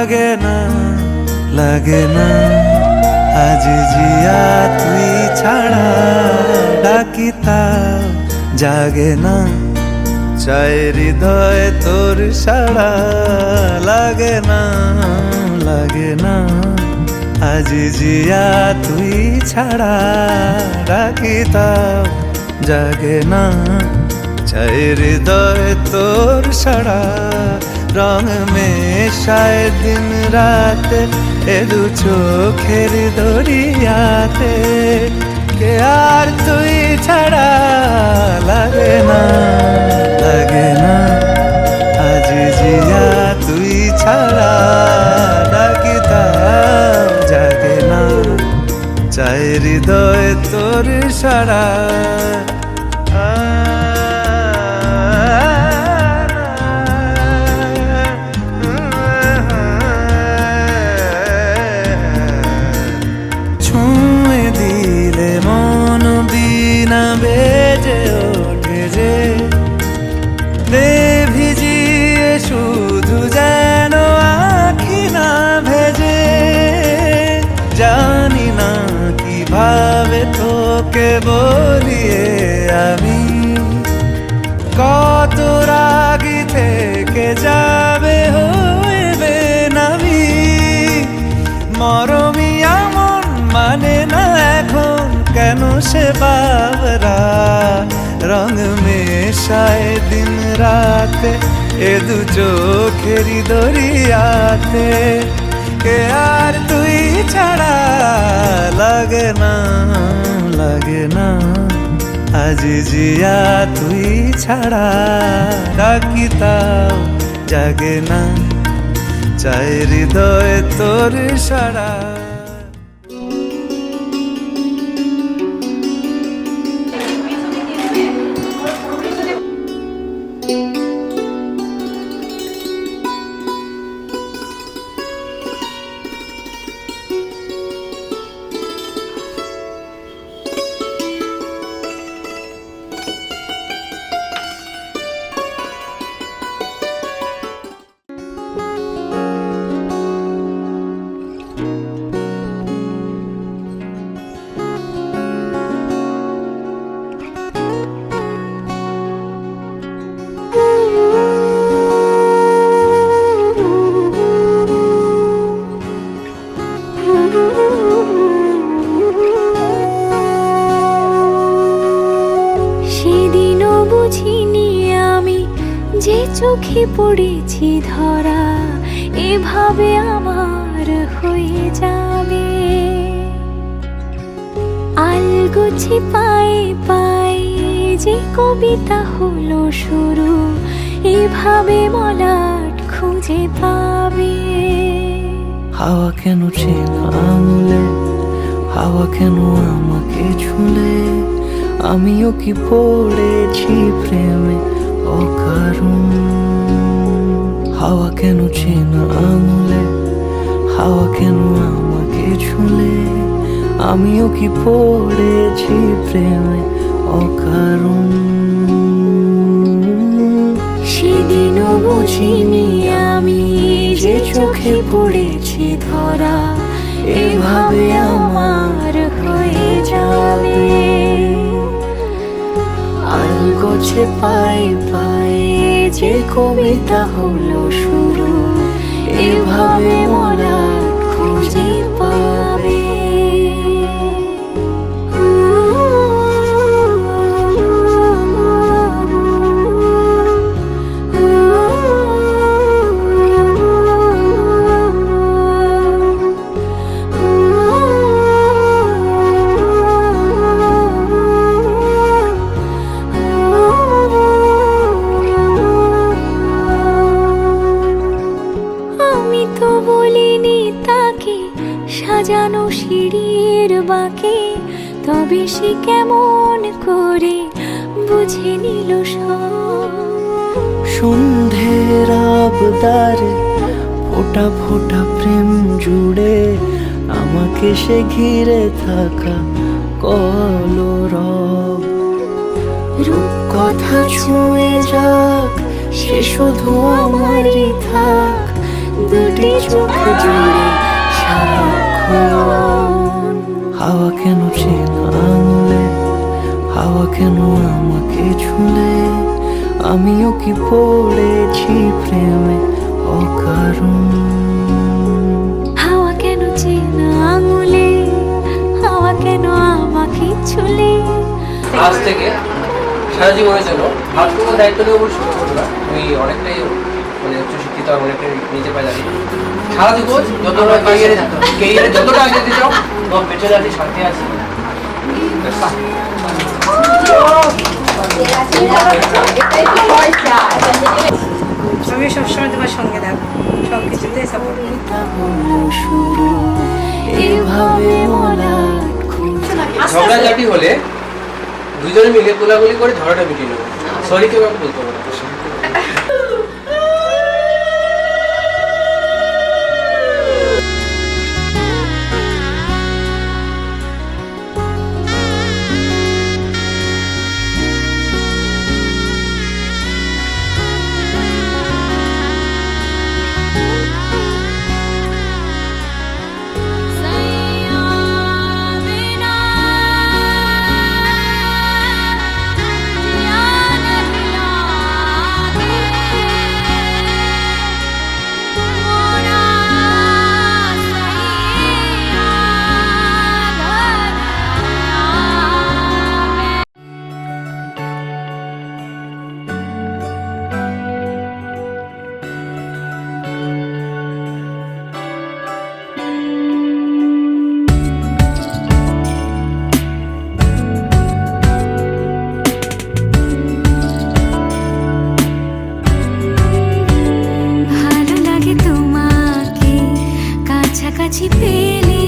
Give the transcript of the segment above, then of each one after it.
লাগে না আজ জিয়া তুই ছাড়া ডাকি তাও জাগে না চাই হৃদয় তোর সাড়া লাগে না আজ জিয়া তুই ছাড়া ডাকি তাও জাগে না চাই হৃদয় তোর সাড়া রং মেশায় দিন রাত এ দু চোখের দরিয়াতে কে আর তুই ছাড়া লাগে না আজ জিয়া তুই ছাড়া ডাকি তাও জাগে না চাই হৃদয় তোর সাড়া ছুঁয়ে দিলে মন বিনা বেজে ওঠে যে দে ভিজিয়ে শুধু যেন আখি না ভেজে জানি না কিভাবে তোকে বলিয়ে আমি কত রাগি থেকে যাবে হইবে নামি মরমিয়া মন মানে না এখন কেন সে বাবরা রং মেশায় দিন রাতে এ দু চোখেরি দরিয়াতে কে আর তুই ছাড়া লাগে না আজ জিয়া তুই ছাড়া ডাকি তাও জাগে না চাই হৃদয় তোর সাড়া সেদিনও বুঝিনি আমি যে চোখে পড়েছি ধরা এভাবে আমার হয়ে যাবে আলগোছে পায়ে পায়ে যে কবিতা হলো শুরু এভাবে মলাট খুঁজে পাবে হাওয়া কেন চেনা আঙুলে হাওয়া কেন আমাকে ছুলে আমিও কি পড়েছি প্রেমে অকারণ হাওয়া কেন চেনা আঙুলে হাওয়া কেন আমাকে ছুলে আমিও কি পড়েছি প্রেমে অকারণ সেদিনও বুঝিনি আমি যে চোখে পড়েছি ধরা এভাবে আমার হয়ে যাবে আলগোছে পায়ে পায়ে যে কবিতা হলো শুরু এভাবে মোরা খুঁজে পাবে সাজানো সিঁড়ির বাঁকে তবে সে কেমন করে বুঝে নিল সব সন্ধ্যের আবদারে ফোটা ফোটা প্রেম জুড়ে আমাকে সে ঘিরে থাকা কলরব রূপকথা ছুঁয়ে যাক সে শুধু আমারই থাক দুটি চোখ জুড়ে সারাক্ষণ। হাওয়া কেন চেনা আঙুলে, হাওয়া কেন আমাকে ছুলে, আমিও কি পড়েছি প্রেমে অকারণ। হাওয়া কেন চেনা আঙুলে, হাওয়া কেন আমাকে ছুলে। আজ থেকে সারা জীবনের জন্য ভারতকে দায়িত্ব নিয়ে বলে শুরু করলাম। তুমি অনেকটাই মানে উচ্চশিক্ষিত, অনেকটাই নিতে পারি জানি। সারা জীবন যতটা কেরিয়ারে যতটা আগে দিতে চাও তোমার পেছনে আছি, শান্তি আছে। আমি সবসময় তোমার সঙ্গে থাকবো, সব কিছুতেই সাপোর্ট করবো। শুরু এভাবে বলার ঝগড়াঝাটি হলে দুজনে মিলে কোলাগুলি করে ঝগড়াটা মিটিয়ে নেবো। সরি কেউ আমাকে বলতে পারবো না। ভালো লাগে তোমাকে কাছাকাছি পেলে,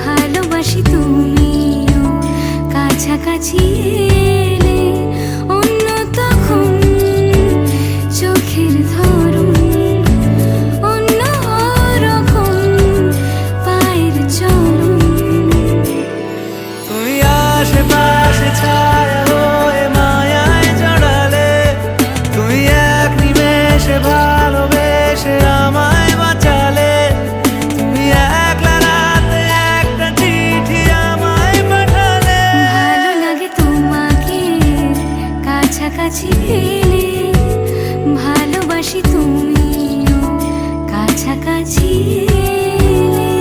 ভালোবাসি তুমিও কাছাকাছি এলে। অন্য তখন চোখের ধরন, অন্য রকম পায়ের চলন। তুমি আশেপাশে ছায়া হয়ে মায়ায় জড়ালে, তুমি এক নিমেষে ভালোবেসে আমায় বাঁচালে। তুমি একলা রাতে একটা চিঠি আমায় পাঠালে। ভালো লাগে তোমাকে কাছাকাছি পেলে, ভালোবাসি তুমিও কাছাকাছি এলে।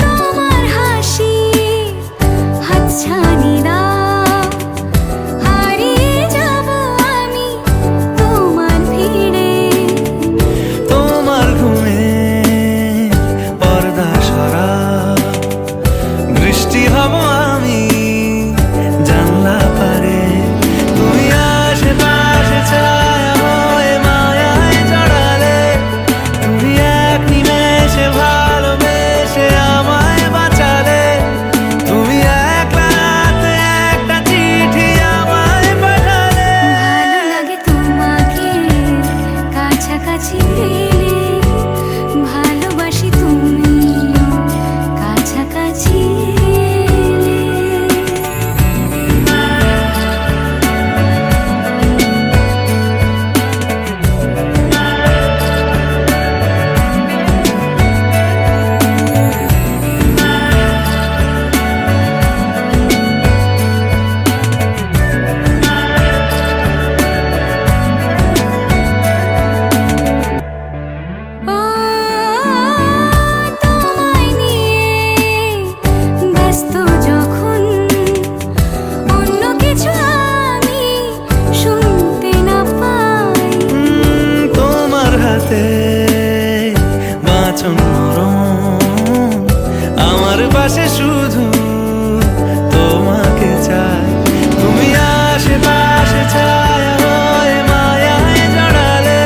তোমার হাসি হাতছানি দাও, হারিয়ে যাব আমি তোমার ভিড়ে। তোমার ঘুমে পর্দা সরা, বৃষ্টি হব আমি জানলা পারে। তুমি আশেপাশে ছায়া হয়ে মায়ায় জড়ালে, তুমি এক নিমেষে ভালোবেসে আমায় বাঁচালে। তুমি একলা রাতে একটা চিঠি আমায় পাঠালে। ভালো লাগে তোমাকে কাছাকাছি পেলে, ভালোবাসি তুমিও কাছাকাছি এলে। ও তোমায় নিয়ে ব্যস্ত যখন, অন্য কিছু আমি শুনতে না পাই। তোমার হাতে বাঁচন নরম, আমার পাশে শুধু তোমাকে চাই। তুমি আশেপাশে ছায়া হয়ে মায়ায় জড়ালে,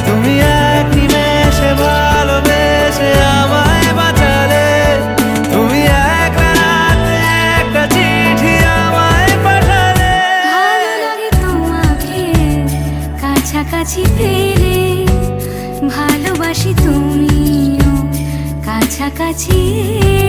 তুমি এক নিমেষে ভালোবেসে আমায় বাঁচালে। তুমি ভালোবাসি তুমিও কাছাকাছি এলে।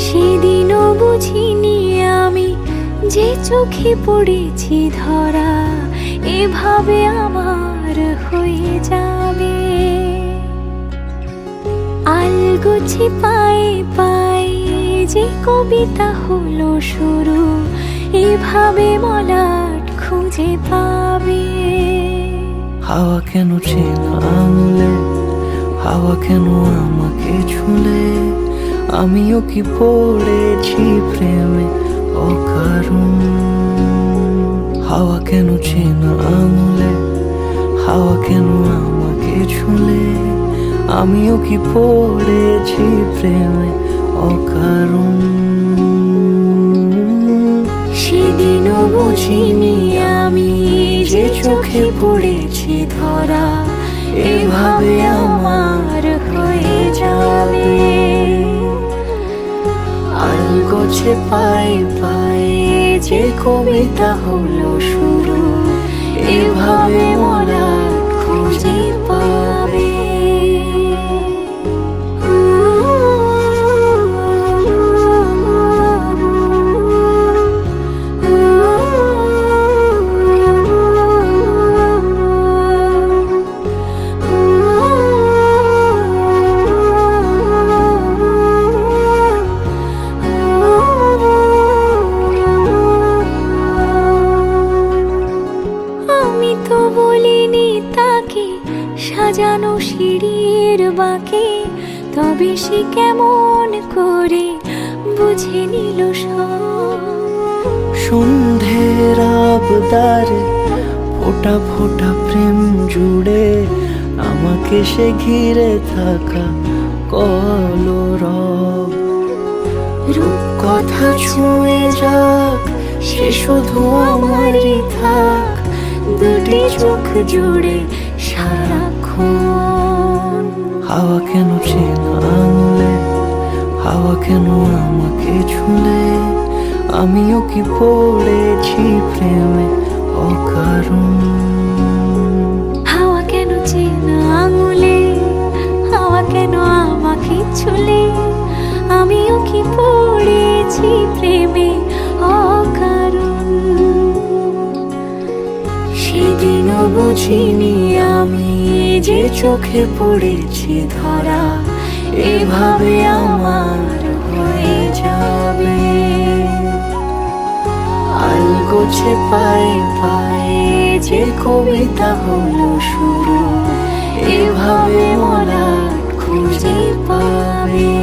সেদিনও বুঝিনি আমি যে চোখে পড়েছি ধরা এভাবে আমার হয়ে যাবে। আলগোছে পায়ে পায়ে যে কবিতা হলো শুরু এভাবে মলাট খুঁজে পাবে। হাওয়া কেন চেনা আঙুলে, হাওয়া কেন আমাকে ছুলে, আমিও কি পড়েছি প্রেমে অকারণ। হাওয়া কেন চেনা আঙুলে, হাওয়া কেন আমাকে ছুলে, আমিও কি পড়েছি প্রেমে অকারণ। সেদিনও বুঝিনি আমি যে চোখে পড়েছি ধরা এভাবে আমার হয়ে যাবে। আলগোছে পায়ে পায়ে যে কবিতা হলো শুরু এভাবে মোরা খুঁজে পাবে। আমি তো বলিনি তাকে সাজানো সিঁড়ির বাঁকে, তবে সে কেমন করে বুঝে নিল সব। সন্ধ্যের আবদারে ফোটা ফোটা প্রেম জুড়ে আমাকে সে ঘিরে থাকা কলরব। রূপকথা ছুঁয়ে যাক সে শুধু আমারই থাক, দুটি চোখ জুড়ে সারাক্ষণ। হাওয়া কেন চেনা আঙুলে, হাওয়া কেন আমাকে ছুলে, আমিও কি পড়েছি প্রেমে অকারণ। হাওয়া কেন চেনা আঙুলে, হাওয়া কেন আমাকে ছুলে, আমিও কি পড়েছি প্রেমে অকারণ। সেদিনও বুঝিনি আমি যে চোখে পড়েছি ধরা এভাবে আমার হয়ে যাবে। আলগোছে পায়ে পায়ে যে কবিতা হলো শুরু এভাবে মোরা খুঁজে পাবে।